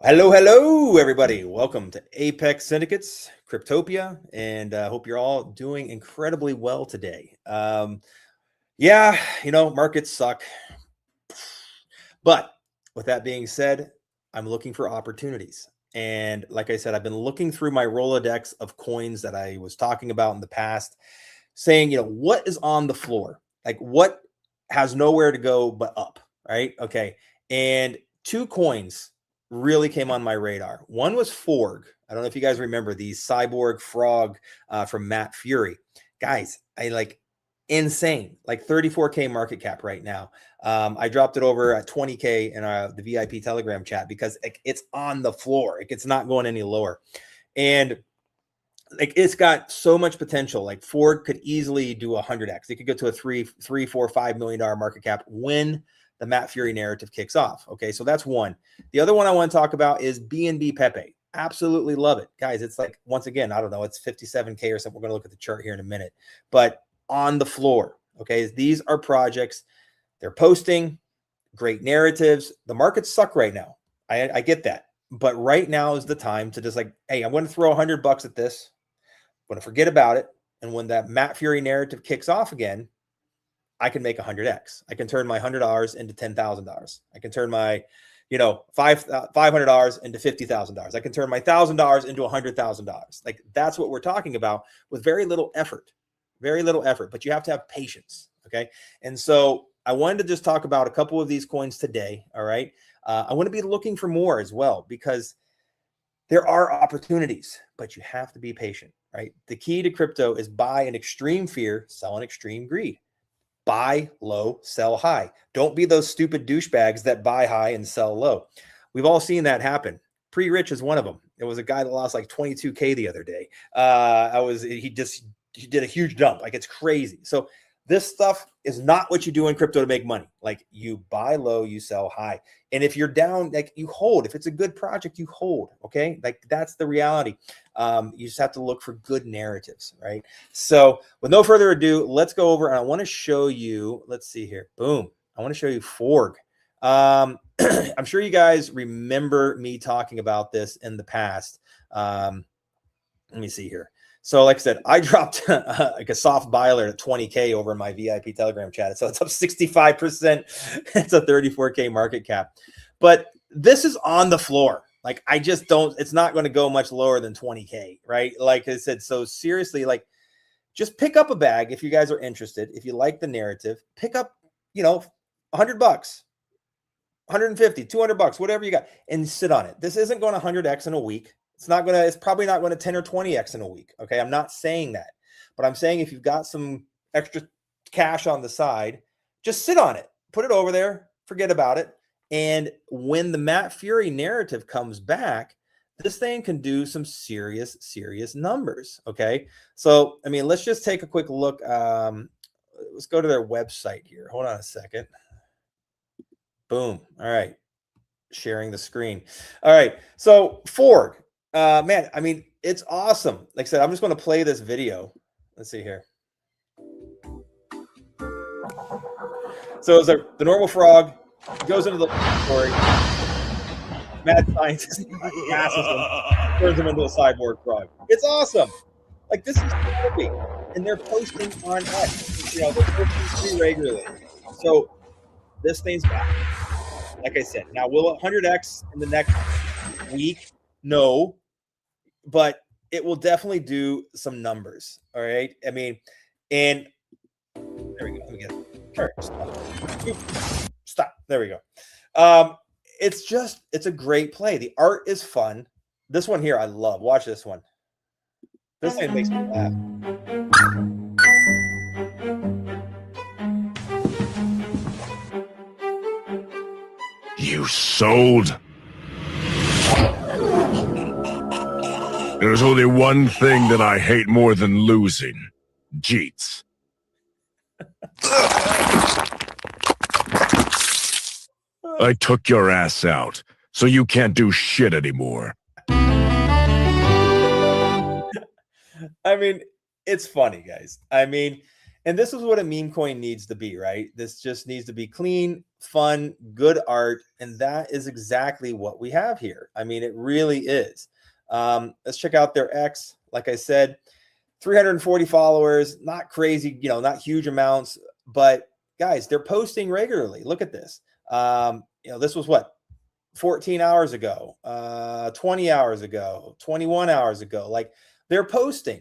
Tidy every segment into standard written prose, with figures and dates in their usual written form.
Hello, everybody. Welcome to Apex Syndicates, Cryptopia, and hope you're all doing incredibly well today. Yeah, markets suck. But with that being said, I'm looking for opportunities. And like I said, I've been looking through my Rolodex of coins that I was talking about in the past, saying, what is on the floor? Like what has nowhere to go but up, right? Okay. And two coins really came on my radar. One was Forg. I don't know if you guys remember the cyborg frog from Matt Fury. Guys, I like insane, like 34K market cap right now. I dropped it over at 20K in the VIP Telegram chat because it's on the floor. It's not going any lower. And like it's got so much potential. Like Ford could easily do 100x. It could go to a $3, $4, $5 million market cap when the Matt Fury narrative kicks off. Okay, so that's one. The other one I want to talk about is BNB Pepe. Absolutely love it, guys. It's like, once again, I don't know, it's 57K or something. We're going to look at the chart here in a minute, but on the floor. Okay, these are projects. They're posting great narratives. The markets suck right now. I get that, but right now is the time to just like, hey, I'm going to throw $100 at this. I'm going to forget about it. And when that Matt Fury narrative kicks off again, I can make 100x. I can turn my $100 into $10,000. I can turn my, $500 into $50,000. I can turn my $1,000 into $100,000. Like that's what we're talking about with very little effort, but you have to have patience. Okay. And so I wanted to just talk about a couple of these coins today. All right. I want to be looking for more as well, because there are opportunities, but you have to be patient, right? The key to crypto is buy in extreme fear, sell in extreme greed. Buy low, sell high. Don't be those stupid douchebags that buy high and sell low. We've all seen that happen. Pre-Rich is one of them. It was a guy that lost like 22K the other day. He did a huge dump. Like it's crazy. So this stuff is not what you do in crypto to make money. Like you buy low, you sell high. And if you're down, like you hold. If it's a good project, you hold. Okay. Like that's the reality. You just have to look for good narratives, right? So with no further ado, let's go over and I want to show you, let's see here. Boom. I want to show you Forg. I'm sure you guys remember me talking about this in the past. Let me see here. So like I said, I dropped like a soft buy alert at 20K over in my VIP Telegram chat. So it's up 65%. It's a 34K market cap. But this is on the floor. Like I just don't, it's not going to go much lower than 20K, right? Like I said, so seriously, like just pick up a bag if you guys are interested. If you like the narrative, pick up, $100, 150, $200, whatever you got, and sit on it. This isn't going 100x in a week. It's probably not going to 10 or 20x in a week. Okay. I'm not saying that, but I'm saying if you've got some extra cash on the side, just sit on it, put it over there, forget about it. And when the Matt Fury narrative comes back, this thing can do some serious numbers. Okay. So, I mean, let's just take a quick look. Let's go to their website here. Hold on a second. Boom. All right. Sharing the screen. All right. So Forg. Man, I mean, it's awesome. Like I said, I'm just going to play this video. Let's see here. So it's like the normal frog goes into the laboratory. Mad scientist gasses him, turns him into a cyborg frog. It's awesome. Like this is crazy. And they're posting on X. They're posting pretty regularly. So this thing's back. Like I said, now will it 100x in the next week? No. But it will definitely do some numbers. All right. I mean, and there we go. Let me get it. Stop. There we go. It's a great play. The art is fun. This one here, I love. Watch this one. This thing makes me laugh. You sold. There's only one thing that I hate more than losing. Jeets. I took your ass out, so you can't do shit anymore. I mean, it's funny, guys. I mean, And this is what a meme coin needs to be, right? This just needs to be clean, fun, good art. And that is exactly what we have here. I mean, it really is. Let's check out their X. Like I said, 340 followers, not crazy, not huge amounts, but guys, they're posting regularly. Look at this. This was what, 14 hours ago, 20 hours ago, 21 hours ago. Like, they're posting.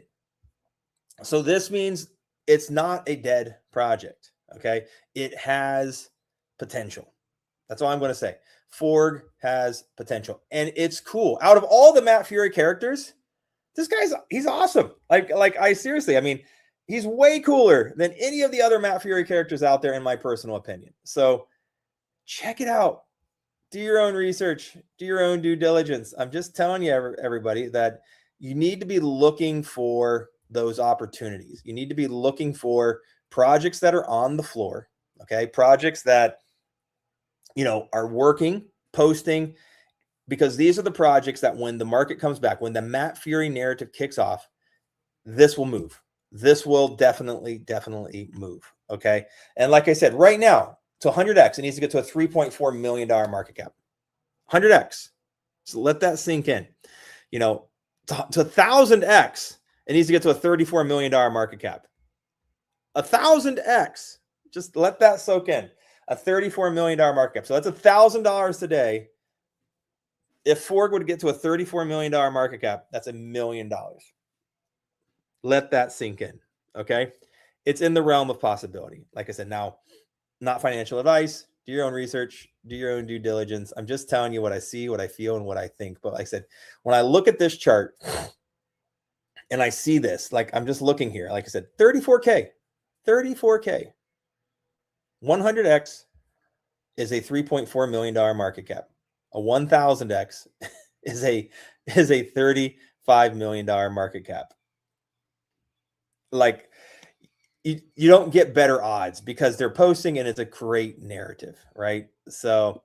So this means it's not a dead project. Okay. It has potential. That's all I'm going to say. Forg has potential, and it's cool. Out of all the Matt Fury characters, this he's awesome. I seriously, I mean, he's way cooler than any of the other Matt Fury characters out there, in my personal opinion. So check it out. Do your own research, do your own due diligence. I'm just telling you, everybody, that you need to be looking for those opportunities. You need to be looking for projects that are on the floor. Okay. Projects that, are working, posting, because these are the projects that when the market comes back, when the Matt Fury narrative kicks off, this will move. This will definitely move. Okay. And like I said, right now, to 100x, it needs to get to a $3.4 million market cap. 100x. So let that sink in. To 1,000x, it needs to get to a $34 million market cap. 1,000x. Just let that soak in. A $34 million market cap. So that's $1,000 today. If Forg would get to a $34 million market cap, that's $1 million. Let that sink in. Okay. It's in the realm of possibility. Like I said, now, not financial advice. Do your own research, do your own due diligence. I'm just telling you what I see, what I feel, and what I think. But like I said, when I look at this chart and I see this, like I'm just looking here, like I said, 34K, 100X is a $3.4 million market cap. A 1,000X is a $35 million market cap. Like, you don't get better odds because they're posting and it's a great narrative, right? So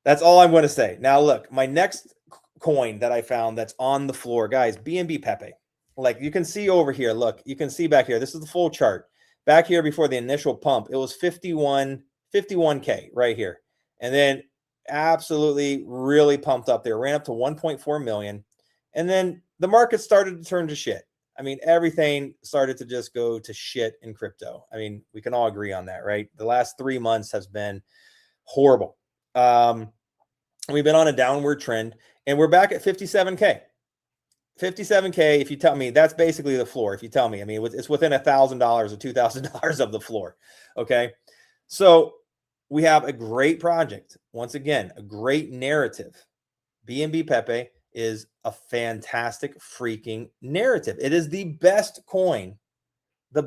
that's all I'm going to say. Now, look, my next coin that I found that's on the floor, guys, BNB Pepe. Like you can see over here, look, you can see back here. This is the full chart. Back here before the initial pump, it was 51K right here. And then absolutely really pumped up there, ran up to 1.4 million. And then the market started to turn to shit. I mean, everything started to just go to shit in crypto. I mean, we can all agree on that, right? The last 3 months has been horrible. We've been on a downward trend, and we're back at 57K. 57K, if you tell me, that's basically the floor. If you tell me, I mean, it's within $1,000 or $2,000 of the floor. Okay. So we have a great project. Once again, a great narrative. BNB Pepe is a fantastic freaking narrative. It is the best coin on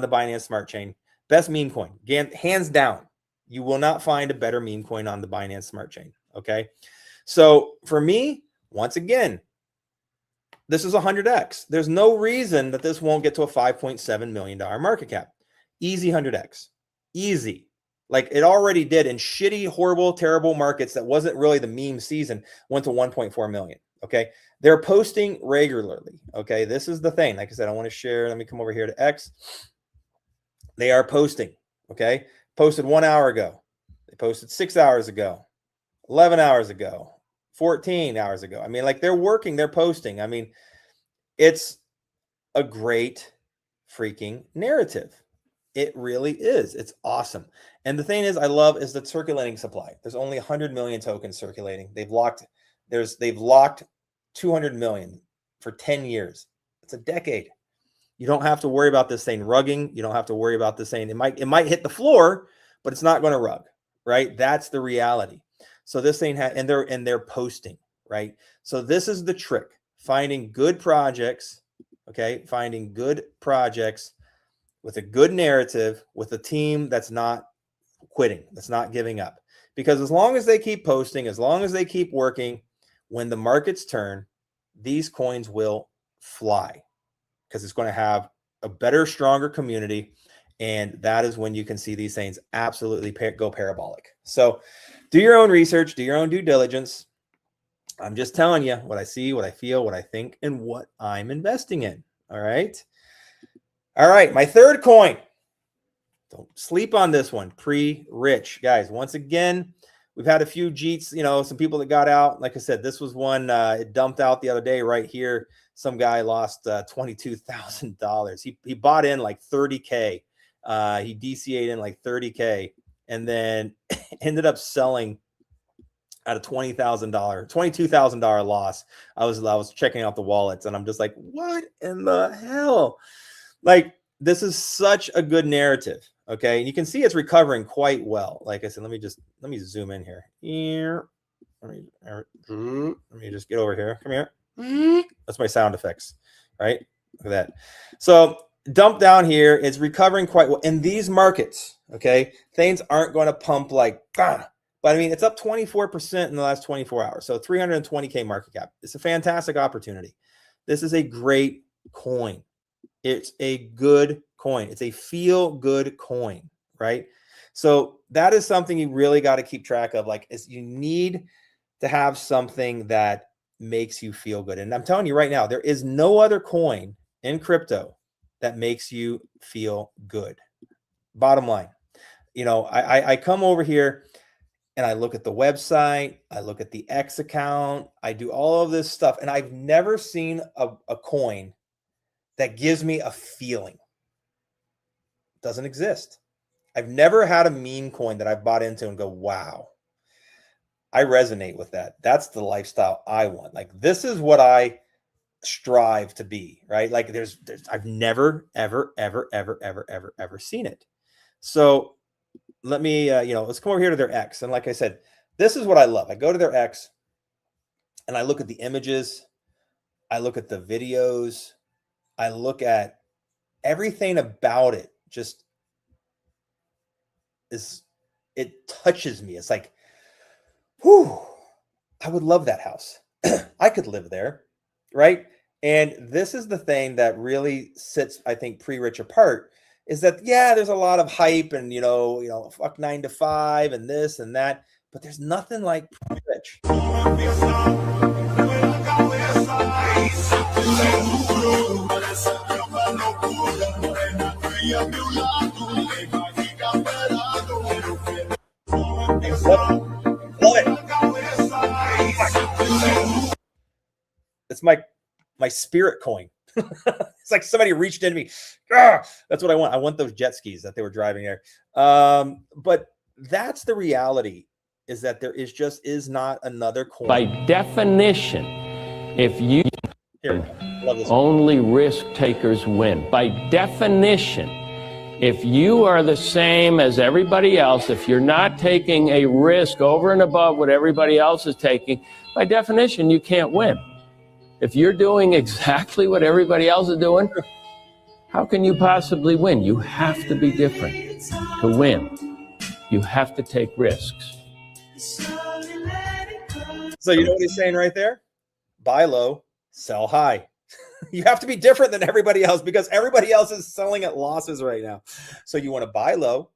the Binance Smart Chain. Best meme coin, hands down. You will not find a better meme coin on the Binance Smart Chain. Okay. So for me, once again, this is 100x. There's no reason that this won't get to a $5.7 million market cap. Easy 100x. Easy. Like it already did in shitty, horrible, terrible markets that wasn't really the meme season, went to 1.4 million. Okay. They're posting regularly. Okay. This is the thing. Like I said, I want to share. Let me come over here to X. They are posting. Okay. Posted 1 hour ago. They posted 6 hours ago, 11 hours ago, 14 hours ago. I mean, like they're working, they're posting. I mean, it's a great freaking narrative. It really is. It's awesome. And the thing is, I love is the circulating supply. There's only 100 million tokens circulating. They've locked 200 million for 10 years. It's a decade. You don't have to worry about this thing rugging. You don't have to worry about this thing. It might hit the floor, but it's not going to rug, right? That's the reality. So this thing and they're posting, right? So this is the trick. Finding good projects, okay? Finding good projects with a good narrative, with a team that's not quitting, that's not giving up. Because as long as they keep posting, as long as they keep working, when the markets turn, these coins will fly because it's going to have a better, stronger community. And that is when you can see these things absolutely go parabolic. So do your own research, do your own due diligence. I'm just telling you what I see, what I feel, what I think, and what I'm investing in. All right. All right, my third coin. Don't sleep on this one. Pre-rich, guys. Once again, we've had a few Jeets, some people that got out. Like I said, this was one, it dumped out the other day right here. Some guy lost $22,000. He bought in like 30K. He DCA'd in like 30K and then ended up selling at a $22,000 loss. I was checking out the wallets and I'm just like, what in the hell? Like, this is such a good narrative. Okay. And you can see it's recovering quite well. Like I said, let me zoom in here. Let me just get over here. Come here. That's my sound effects, right? Look at that. So dump down here. It's recovering quite well in these markets. Okay. Things aren't going to pump like, but I mean, it's up 24% in the last 24 hours. So 320K market cap. It's a fantastic opportunity. This is a great coin. It's a good coin. It's a feel good coin, right? So that is something you really got to keep track of. Like, is you need to have something that makes you feel good. And I'm telling you right now, there is no other coin in crypto that makes you feel good. Bottom line, I come over here and I look at the website, I look at the X account, I do all of this stuff, and I've never seen a coin that gives me a feeling. It doesn't exist. I've never had a meme coin that I've bought into and go, wow, I resonate with that. That's the lifestyle I want. Like, this is what I strive to be, right? Like, I've never, ever, ever, ever, ever, ever, ever seen it. So let me, let's come over here to their X. And like I said, this is what I love. I go to their X and I look at the images. I look at the videos. I look at everything about it. Just it touches me. It's like, whew, I would love that house. I could live there, right? And this is the thing that really sets, I think, Pre-Rich apart, is that, yeah, there's a lot of hype and, fuck 9 to 5 and this and that, but there's nothing like Pre-Rich. Love it. It's my spirit coin. It's like somebody reached into me. That's what I want. I want those jet skis that they were driving there. But that's the reality, is that there is not another coin. By definition, if you only risk takers win. By definition, if you are the same as everybody else, if you're not taking a risk over and above what everybody else is taking, by definition, you can't win. If you're doing exactly what everybody else is doing, how can you possibly win? You have to be different to win. You have to take risks. So you know what he's saying right there? Buy low, sell high. You have to be different than everybody else because everybody else is selling at losses right now. So you want to buy low,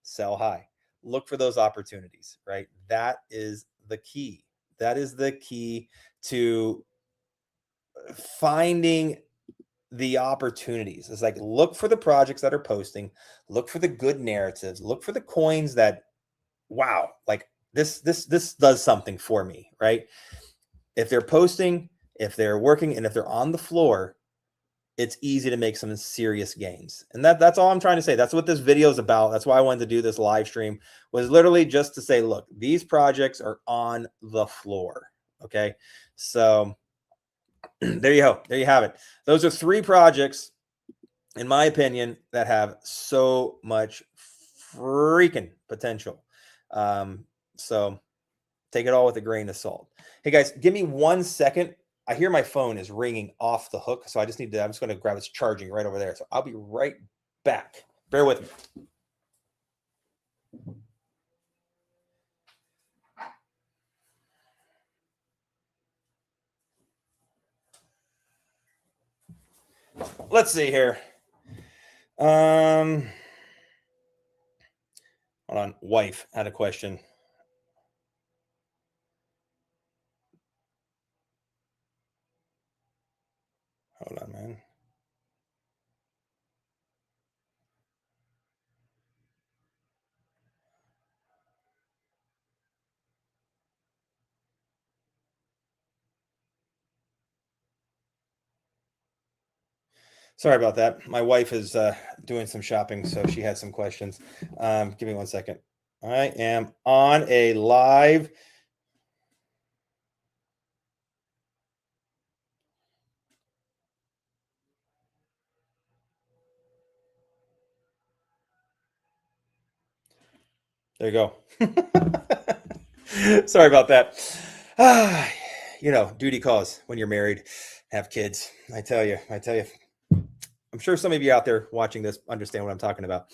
sell high. Look for those opportunities, right? That is the key. That is the key to finding the opportunities. It's like, look for the projects that are posting, look for the good narratives, look for the coins that, wow, like this does something for me, right? If they're posting, if they're working, and if they're on the floor, it's easy to make some serious gains. And that's all I'm trying to say. That's what this video is about. That's why I wanted to do this live stream, was literally just to say, look, these projects are on the floor. Okay. So there you go. There you have it. Those are 3 projects, in my opinion, that have so much freaking potential. So take it all with a grain of salt. Hey guys, give me 1 second. I hear my phone is ringing off the hook. So I'm just going to grab, it's charging right over there. So I'll be right back. Bear with me. Let's see here. Hold on. Wife had a question. Hold on, man. Sorry about that. My wife is doing some shopping, so she had some questions. Give me 1 second. I am on a live. There you go. Sorry about that. Duty calls when you're married, have kids. I tell you. I'm sure some of you out there watching this understand what I'm talking about.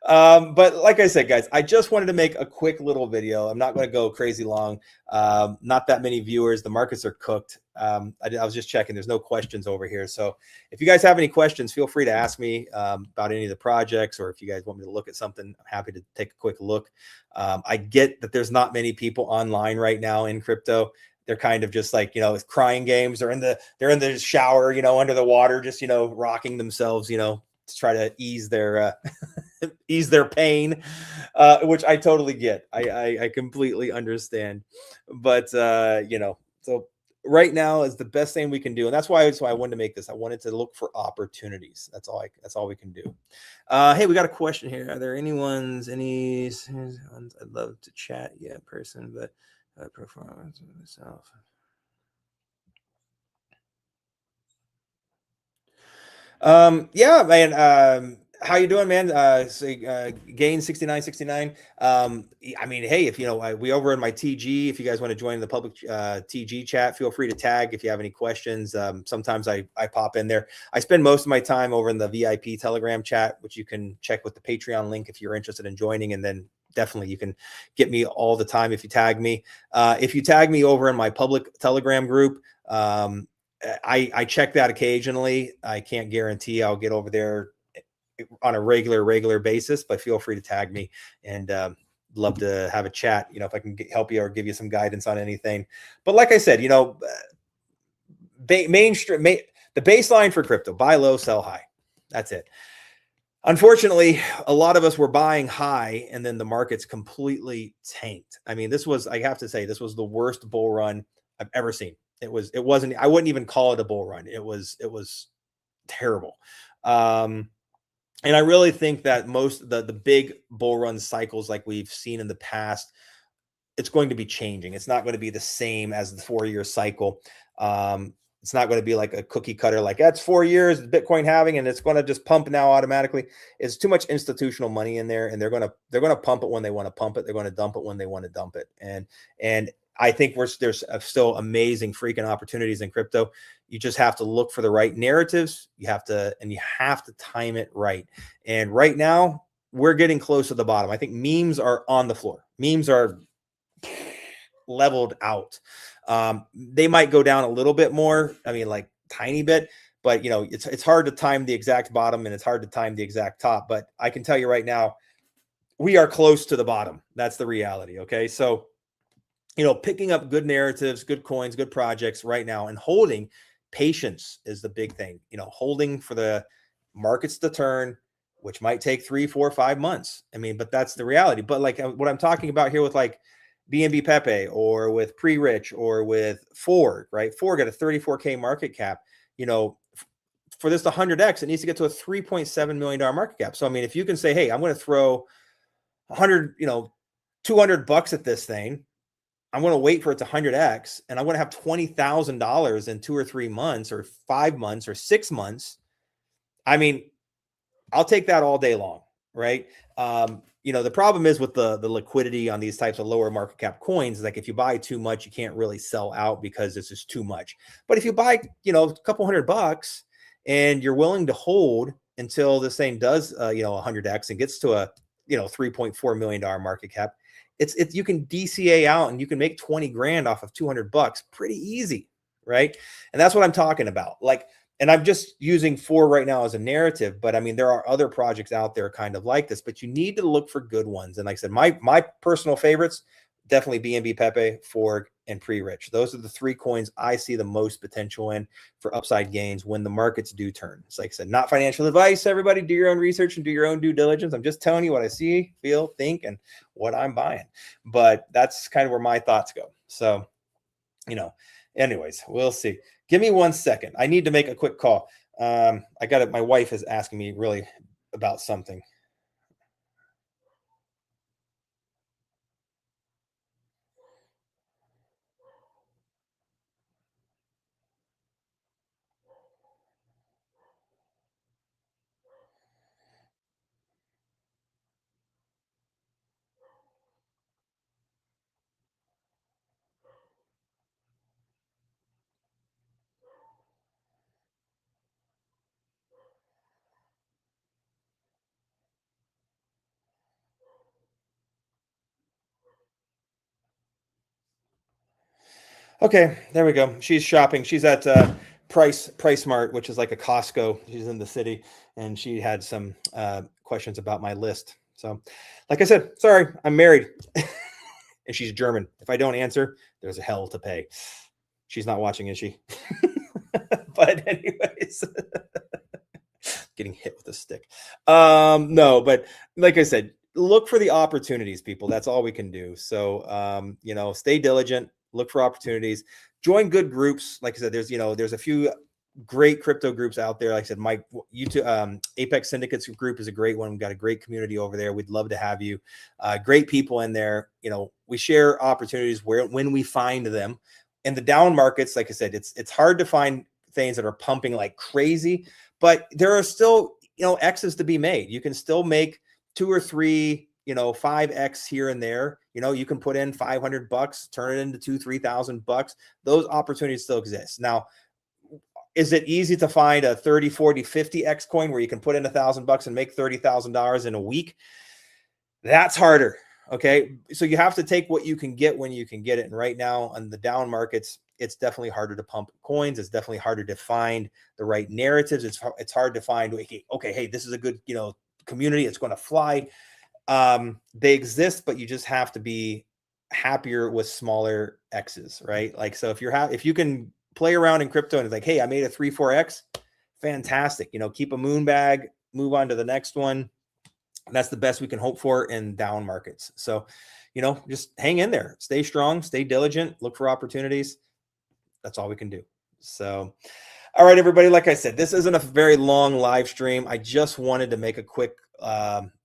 But like I said, guys, I just wanted to make a quick little video. I'm not going to go crazy long. Not that many viewers. The markets are cooked. I was just checking. There's no questions over here. So if you guys have any questions, feel free to ask me about any of the projects, or if you guys want me to look at something, I'm happy to take a quick look. I get that there's not many people online right now in crypto. They're kind of just like, it's crying games. They're in the shower, under the water, just, rocking themselves, to try to ease their ease their pain, which I totally get. I completely understand. But so right now is the best thing we can do. And that's why I wanted to make this. I wanted to look for opportunities. That's all we can do. Hey, we got a question here. Are there any ones I'd love to chat in person, but performance myself. Yeah, man. How you doing, man? Gain 6969. I mean, hey, if we over in my TG, if you guys want to join the public TG chat, feel free to tag if you have any questions. Sometimes I pop in there. I spend most of my time over in the VIP Telegram chat, which you can check with the Patreon link if you're interested in joining, and then definitely you can get me all the time if you tag me. If you tag me over in my public Telegram group, I check that occasionally. I can't guarantee I'll get over there on a regular basis, but feel free to tag me, and love to have a chat, if I can help you or give you some guidance on anything. But like I said, the baseline for crypto: buy low, sell high. That's it. Unfortunately, a lot of us were buying high, and then the markets completely tanked. I mean, I have to say, this was the worst bull run I've ever seen. I wouldn't even call it a bull run. It was terrible. And I really think that most the big bull run cycles like we've seen in the past, it's going to be changing. It's not going to be the same as the 4-year cycle. It's not going to be like a cookie cutter, like that's 4 years Bitcoin halving and it's going to just pump now automatically. It's too much institutional money in there, and they're going to pump it when they want to pump it. They're going to dump it when they want to dump it. And I think there's still amazing freaking opportunities in crypto. You just have to look for the right narratives. You have to time it right. And right now we're getting close to the bottom. I think memes are on the floor. Memes are leveled out. They might go down a little bit more. I mean, like tiny bit, but it's hard to time the exact bottom and it's hard to time the exact top. But I can tell you right now, we are close to the bottom. That's the reality. Okay. So, picking up good narratives, good coins, good projects right now, and holding patience is the big thing. Holding for the markets to turn, which might take 3, 4, 5 months. I mean, but that's the reality. But like what I'm talking about here with like BNB Pepe or with Pre-Rich or with Ford, right? Ford got a 34K market cap. For this to 100x, it needs to get to a $3.7 million market cap. So, I mean, if you can say, hey, I'm going to throw 100, $200 at this thing, I'm going to wait for it to 100x, and I'm going to have $20,000 in 2 or 3 months or 5 months or 6 months. I mean, I'll take that all day long, right? The problem is with the liquidity on these types of lower market cap coins, like if you buy too much, you can't really sell out because it's just too much. But if you buy, a couple $100 and you're willing to hold until this thing does, 100x and gets to a, $3.4 million market cap, it's you can DCA out and you can make 20 grand off of $200 pretty easy, right? And that's what I'm talking about. Like, and I'm just using Ford right now as a narrative, but I mean, there are other projects out there kind of like this, but you need to look for good ones. And like I said, my personal favorites, definitely BNB Pepe, Ford, and Pre-Rich. Those are the 3 coins I see the most potential in for upside gains when the markets do turn. It's like I said, not financial advice. Everybody do your own research and do your own due diligence. I'm just telling you what I see, feel, think, and what I'm buying. But that's kind of where my thoughts go. So, anyways, we'll see. Give me 1 second. I need to make a quick call. I got it. My wife is asking me really about something. Okay, there we go. She's shopping. She's at Price Mart, which is like a Costco. She's in the city, and she had some questions about my list. So, like I said, sorry, I'm married, and she's German. If I don't answer, there's a hell to pay. She's not watching, is she? But anyways, getting hit with a stick. No, but like I said, look for the opportunities, people. That's all we can do. So, stay diligent, look for opportunities, join good groups. Like I said, there's a few great crypto groups out there. Like I said, my YouTube Apex Syndicates group is a great one. We've got a great community over there. We'd love to have you. Great people in there. We share opportunities when we find them. In the down markets, like I said, it's hard to find things that are pumping like crazy, but there are still X's to be made. You can still make 2 or 3 5x here and there. You can put in $500, turn it into $2,000-$3,000. Those opportunities still exist. Now, is it easy to find a 30, 40, 50x coin where you can put in $1,000 and make $30,000 in a week? That's harder. Okay. So you have to take what you can get when you can get it. And right now on the down markets, it's definitely harder to pump coins. It's definitely harder to find the right narratives. It's hard to find, okay, hey, this is a good, community. It's going to fly. They exist, but you just have to be happier with smaller X's, right? Like, so if you can play around in crypto and it's like, hey, I made a 3, 4x, fantastic. Keep a moon bag, move on to the next one. That's the best we can hope for in down markets. So, just hang in there, stay strong, stay diligent, look for opportunities. That's all we can do. So, all right, everybody. Like I said, this isn't a very long live stream. I just wanted to make a quick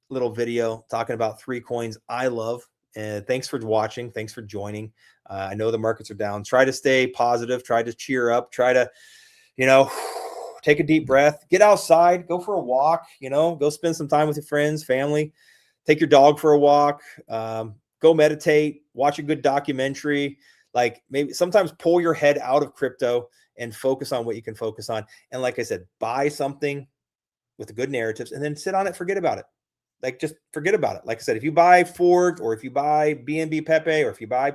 little video talking about 3 coins I love. And thanks for watching. Thanks for joining. I know the markets are down. Try to stay positive. Try to cheer up. Try to, take a deep breath, get outside, go for a walk, go spend some time with your friends, family, take your dog for a walk, go meditate, watch a good documentary. Like, maybe sometimes pull your head out of crypto and focus on what you can focus on. And like I said, buy something with the good narratives and then sit on it, forget about it. Like, just forget about it. Like I said, if you buy Ford or if you buy BNB Pepe or if you buy,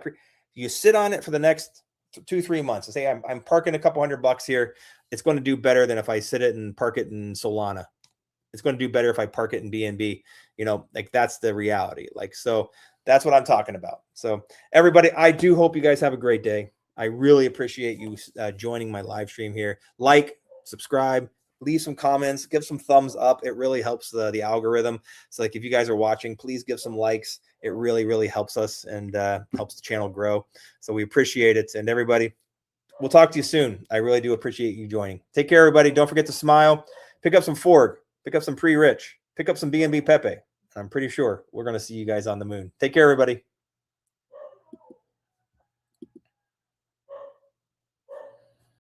you sit on it for the next 2-3 months and say, I'm parking a couple $100 here. It's going to do better than if I sit it and park it in Solana. It's going to do better if I park it in BNB. Like, that's the reality. Like, so that's what I'm talking about. So everybody, I do hope you guys have a great day. I really appreciate you joining my live stream here. Like, subscribe, leave some comments, give some thumbs up. It really helps the algorithm. So like, if you guys are watching, please give some likes. It really, really helps us and helps the channel grow. So we appreciate it. And everybody, we'll talk to you soon. I really do appreciate you joining. Take care, everybody. Don't forget to smile. Pick up some Ford. Pick up some Pre-Rich. Pick up some BNB Pepe. I'm pretty sure we're going to see you guys on the moon. Take care, everybody.